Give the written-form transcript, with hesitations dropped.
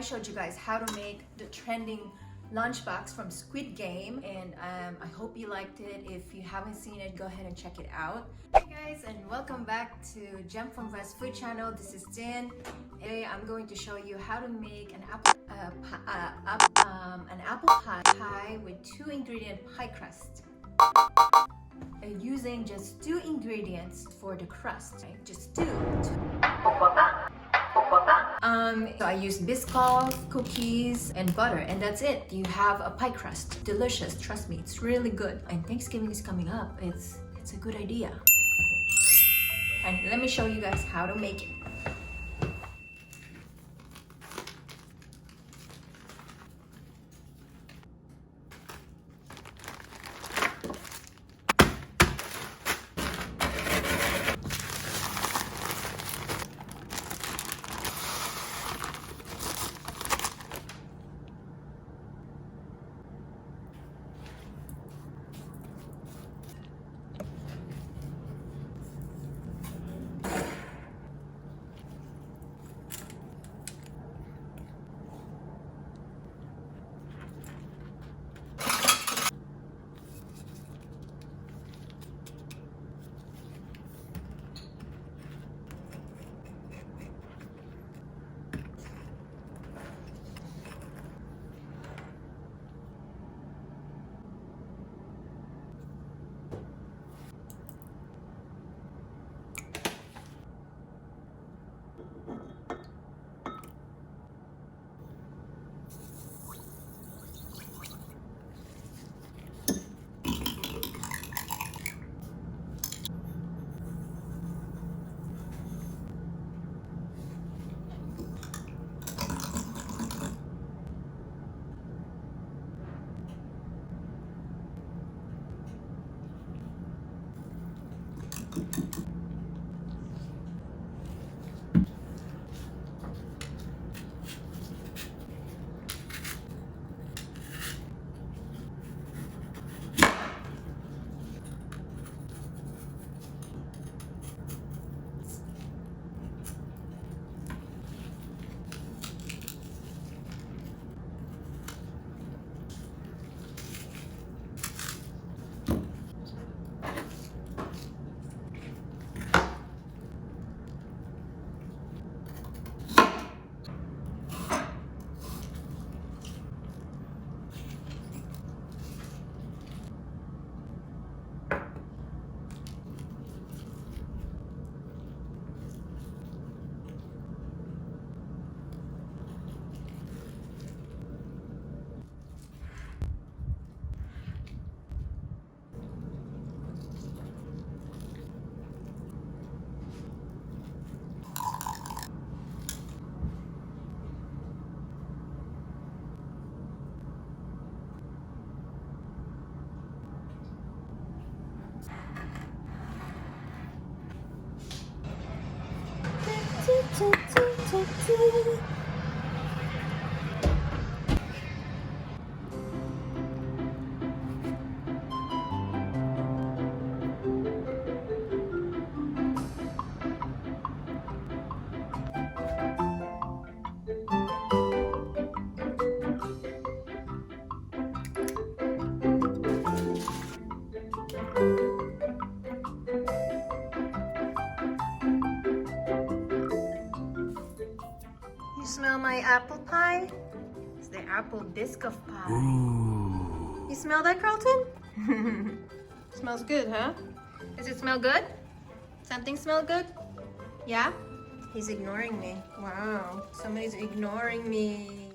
I showed you guys how to make the trending lunchbox from Squid Game, and I hope you liked it. If you haven't seen it, go ahead and check it out. Hey guys, and welcome back to Jump from West Food Channel. This is Dhin. Today I'm going to show you how to make an apple pie with 2-ingredient pie crust. Using just 2 ingredients for the crust, right? Just 2. So I used Biscoff, cookies, and butter, and that's it. You have a pie crust. Delicious, trust me, it's really good. And Thanksgiving is coming up. It's a good idea. And let me show you guys how to make it. You smell my apple pie? It's the apple Biscoff pie. Ooh. You smell that, Carlton? Smells good, huh? Does it smell good? Something smell good? Yeah? He's ignoring me. Wow, somebody's ignoring me.